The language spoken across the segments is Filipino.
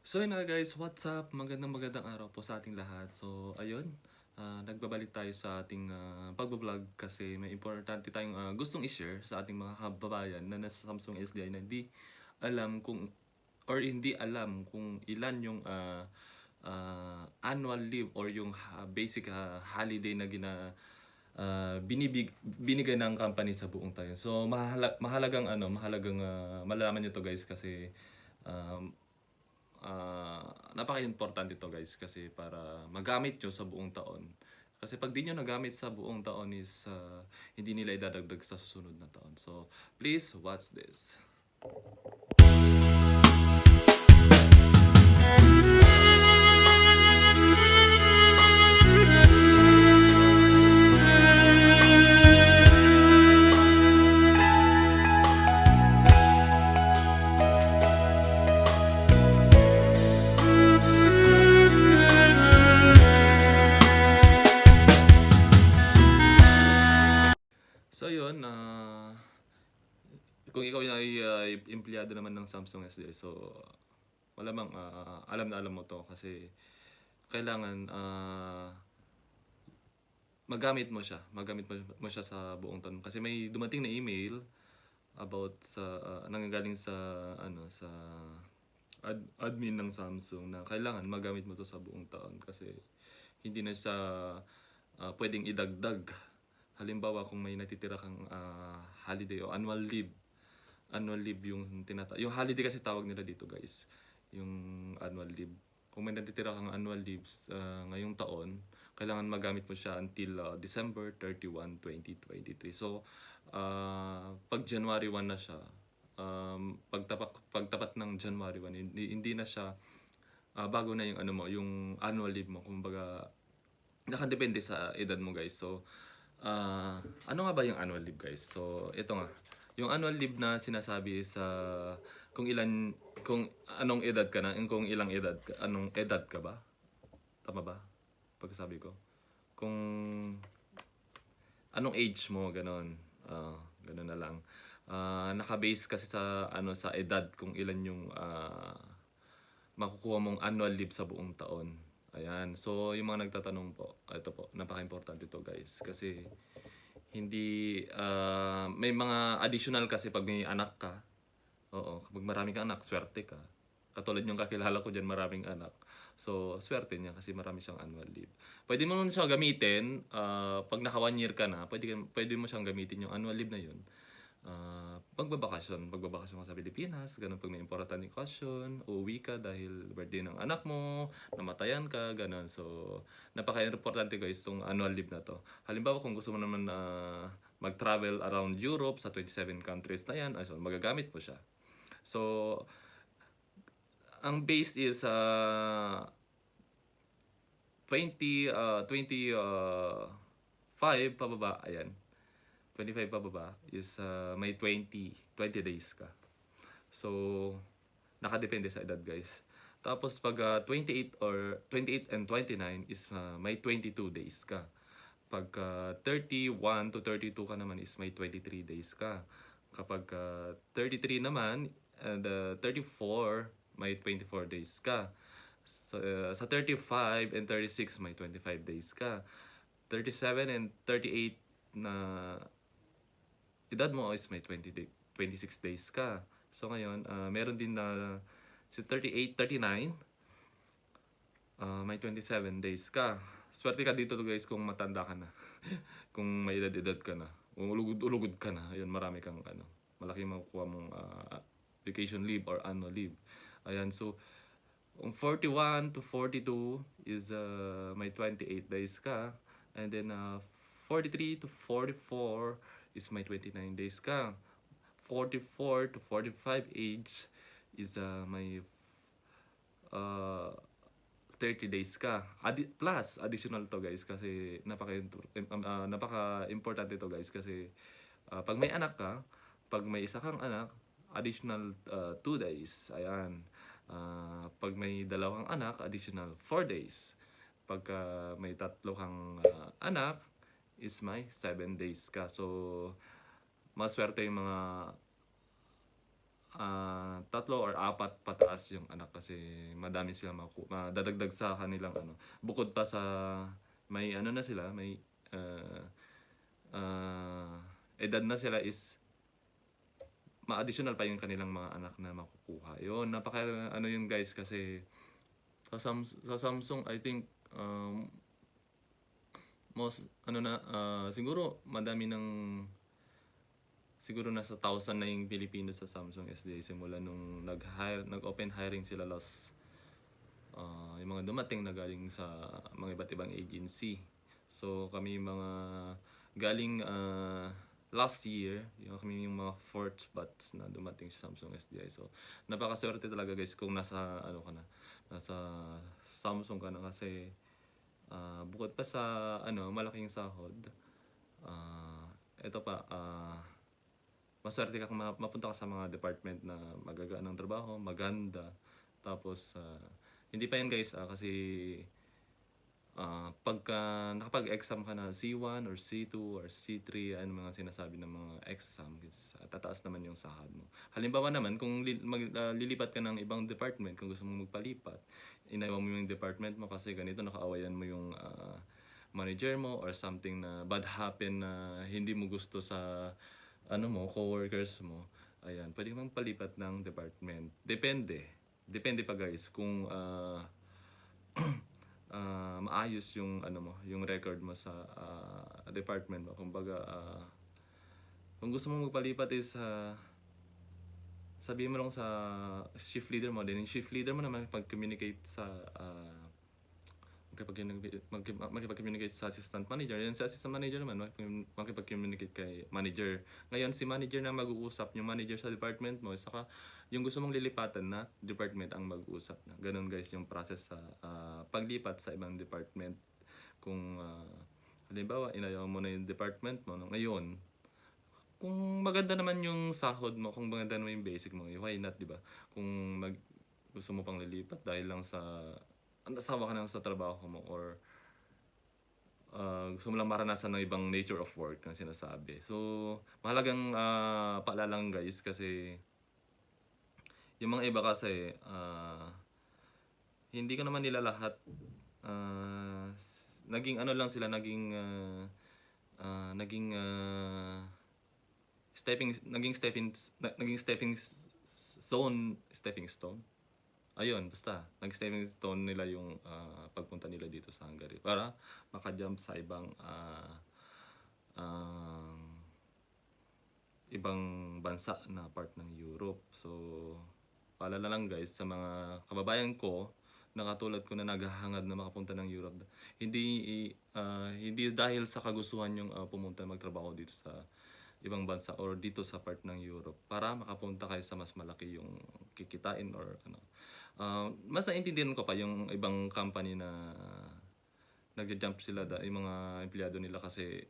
So yun na guys, what's up? Magandang araw po sa ating lahat. So ayun, nagbabalik tayo sa ating pagbablog kasi may importante tayong gustong i-share sa ating mga kababayan na nasa Samsung SDI na hindi alam kung ilan yung annual leave or yung basic holiday na binigay ng company sa buong tayo. So mahalagang malalaman niyo to guys kasi um, napaka-importante ito guys kasi para magamit nyo sa buong taon. Kasi pag di nyo nagamit sa buong taon is hindi nila idadagdag sa susunod na taon. So please watch this. So yun, kung ikaw ay empleyado naman ng Samsung SDI, so malamang alam na alam mo to kasi kailangan magamit mo siya sa buong taon kasi may dumating na email about sa nanggagaling sa admin ng Samsung na kailangan magamit mo to sa buong taon kasi hindi na siya pwedeng idagdag. Halimbawa kung may natitira kang holiday o annual leave yung holiday kasi tawag nila dito guys, yung annual leave. Kung may natitira kang annual leaves ngayong taon, kailangan magamit mo siya until December 31, 2023. So pag January 1 na siya, pagtapat ng January 1, hindi na siya bago na yung yung annual leave mo. Kumbaga nakadepende sa edad mo guys. So ano nga ba yung annual leave guys? So ito nga. Yung annual leave na sinasabi is kung anong edad ka na, kung anong edad ka ba? Tama ba? Pagkasabi ko. Kung anong age mo, ganon. Ganon na lang. Naka-base kasi sa edad kung ilan yung makukuha mong annual leave sa buong taon. Ayan. So, yung mga nagtatanong po, ito po, napaka-importante ito guys. Kasi, may mga additional kasi pag may anak ka. Oo, kapag marami kang anak, swerte ka. Katulad yung kakilala ko dyan, maraming anak. So, swerte niya kasi marami siyang annual leave. Pwede mo nun siya gamitin, pag naka 1 year ka na, pwede mo siyang gamitin yung annual leave na yun. Pagbabakasyon ka sa Pilipinas, ganun pag may important occasion, uuwi ka dahil birthday ng anak mo, namatayan ka, ganun. So, napaka-importante guys itong annual leave na to. Halimbawa kung gusto mo naman mag-travel around Europe sa 27 countries na yan, so magagamit mo siya. So, ang base is 25 pababa, ayan. 25 pababa is may 20 days ka. So, nakadepende sa edad guys. Tapos pag 28 and 29 is may 22 days ka. Pag 31 to 32 ka naman is may 23 days ka. Kapag 33 naman and 34 may 24 days ka. Sa 35 and 36 may 25 days ka. 37 and 38 na edad mo is may 26 days ka. So ngayon, meron din na si 38, 39, may 27 days ka. Swerte ka dito guys kung matanda ka na. Kung may edad ka na. Kung ulugod ka na. Ayun, marami kang malaki makukuha mong vacation leave or annual leave. Ayan, so 41 to 42 is may 28 days ka. And then 43 to 44 is may 29 days ka. 44 to 45 age is may 30 days ka. Plus additional to guys kasi napaka-importante to guys kasi pag may anak ka, pag may isa kang anak, additional 2 days. Ayan. Pag may dalawang anak, additional 4 days. Pag may tatlo kang anak, is may 7 days ka. So, maswerte yung mga tatlo or apat pataas yung anak kasi madami sila madadagdag sa kanilang ano. Bukod pa sa may ano na sila, may uh, edad na sila is ma-additional pa yung kanilang mga anak na makukuha. Yun, napaka ano yun guys kasi sa Samsung I think most ano na siguro madami ng siguro nasa 1,000 na yung Pilipino sa Samsung SDA simula nung nag-open hiring sila last yung mga dumating na galing sa mga iba't ibang agency. So kami mga galing last year, kami yung mga fourth batch na dumating sa Samsung SDI. So napakaswerte talaga guys kung nasa ano ka na, nasa Samsung ka na kasi bukod pa sa ano malaking sahod, ito pa maswerte ka kung mapunta ka sa mga department na magagaan ng trabaho, maganda. Tapos hindi pa yan guys kasi pagka nakapag-exam ka na C1 or C2 or C3, ano mga sinasabi ng mga exam, tataas naman yung sahod mo. Halimbawa naman, kung lilipat ka ng ibang department, kung gusto mong magpalipat, inaiwan mo yung department mo kasi ganito, nakaawayan mo yung manager mo or something na bad happen na hindi mo gusto sa ano mo, coworkers mo, ayan, pwede mong palipat ng department. Depende pa guys kung maayos yung ano mo, yung record mo sa department mo. Kumbaga kung gusto mo magpalipat is sabihin mo lang sa shift leader mo, then yung shift leader mo naman pag-communicate sa makipag-communicate sa assistant manager. Yan si assistant manager naman makipag-communicate kay manager. Ngayon si manager na mag-uusap, yung manager sa department mo, saka yung gusto mong lilipatan na department ang mag-uusap na. Ganun guys yung process sa paglipat sa ibang department. Kung halimbawa inayaw mo na yung department mo ngayon, kung maganda naman yung sahod mo, kung maganda naman yung basic mo, why not, di ba? Kung gusto mo pang lilipat dahil lang sa nasawa ka na sa trabaho mo or gusto mo lang maranasan ng ibang nature of work na sinasabi. So, mahalagang paalala lang guys kasi yung mga iba kasi hindi ko naman nila lahat naging ano lang sila, naging stepping stone. Ayun, basta nag-stepping stone nila yung pagpunta nila dito sa Hungary para maka-jump sa ibang bansa na part ng Europe. So, paalala lang guys sa mga kababayan ko na katulad ko na naghahangad na makapunta ng Europe. Hindi dahil sa kagustuhan yung pumunta magtrabaho dito sa ibang bansa or dito sa part ng Europe para makapunta kayo sa mas malaki yung kikitain or ano. Mas naintindihan ko pa yung ibang company na nagja-jump sila yung mga empleyado nila kasi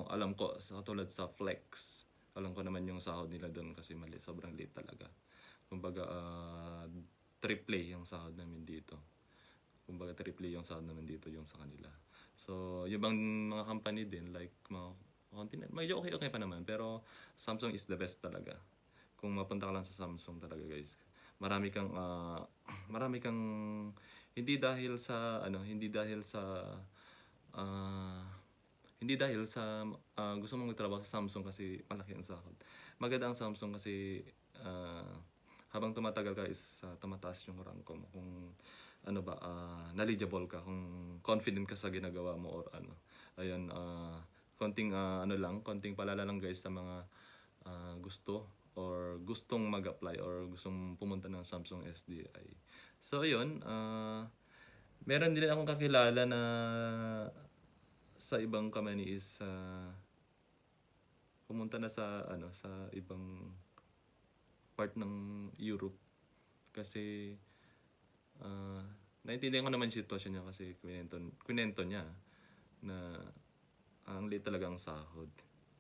alam ko katulad sa Flex, alam ko naman yung sahod nila doon kasi sobrang late talaga. Kumbaga triple yung sahod namin dito. Kumbaga triple yung sahod namin dito yung sa kanila. So yung bang mga company din like mga medyo okay pa naman pero Samsung is the best talaga. Kung mapunta ka lang sa Samsung talaga guys, marami kang hindi dahil sa gusto mong magtrabaho sa Samsung kasi malaki ang sahod. Maganda ang Samsung kasi habang tumatagal ka is tumataas yung rank mo kung ano ba knowledgeable ka, kung confident ka sa ginagawa mo or ano. Ayun, konting konting palala lang guys sa mga gusto or gustong mag-apply or gustong pumunta ng Samsung SDI. So ayun, meron din akong kakilala na sa ibang company is pumunta na sa sa ibang part ng Europe kasi naintindihan ko naman yung sitwasyon niya kasi kwento niya na ang late talaga ang sahod.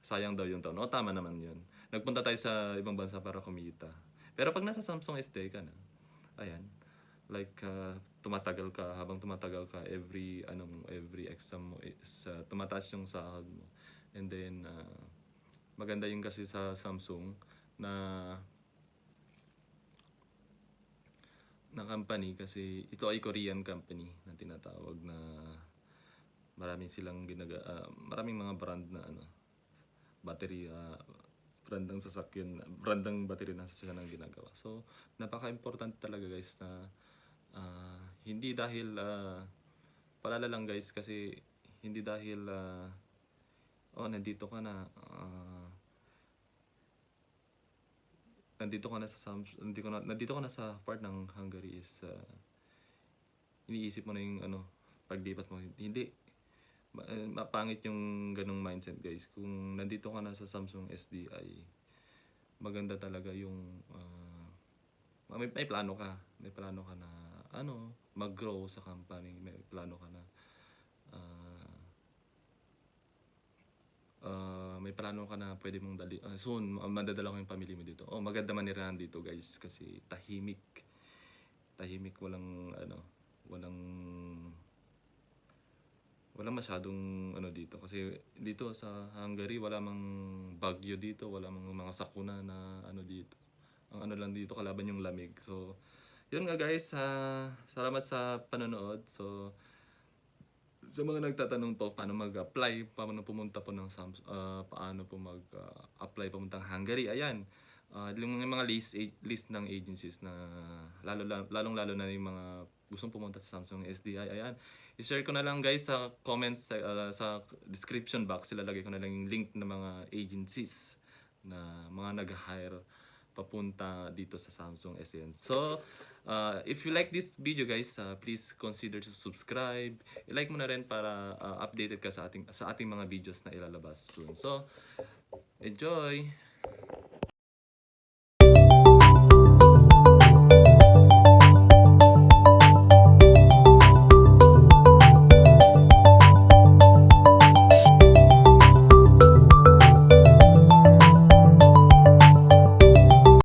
Sayang daw yung taon. O tama naman yun. Nagpunta tayo sa ibang bansa para kumita. Pero pag nasa Samsung SDI ka na, ayan, like habang tumatagal ka every exam mo is tumataas yung sahod mo. And then maganda yung kasi sa Samsung na na company kasi ito ay Korean company na tinatawag na maraming mga brand na ano battery brand ng sasakyan, brand ng battery ng sasakyan ang ginagawa. So napaka-important talaga guys na hindi dahil palala lang guys kasi hindi dahil nandito ka na nandito ka na sa nandito ka na sa part ng Hungary is iniisip mo na yung ano paglipat mo. Hindi mapangit yung ganong mindset guys. Kung nandito ka na sa Samsung SDI, maganda talaga yung may plano ka. May plano ka na ano, mag-grow sa company. May plano ka na may plano ka na pwede mong soon madadala ko yung pamilya mo dito. Maganda manirahan dito guys kasi tahimik, walang masyadong ano dito kasi dito sa Hungary wala mang bagyo dito, wala mang mga sakuna na ano dito. Ang ano lang dito kalaban yung lamig. So yun nga guys, salamat sa panonood. So sa mga nagtatanong po paano mag-apply, paano pumunta po ng paano po mag-apply pamuntang Hungary. Ayan. Yung mga list ng agencies na lalong-lalo na yung mga gustong pumunta sa Samsung SDI. Ayan. I-share ko na lang guys sa comments sa description box. Ilalagay ko na lang yung link ng mga agencies na mga nag-hire papunta dito sa Samsung SN. So, if you like this video guys, please consider to subscribe. I-like mo na rin para updated ka sa ating mga videos na ilalabas soon. So, enjoy!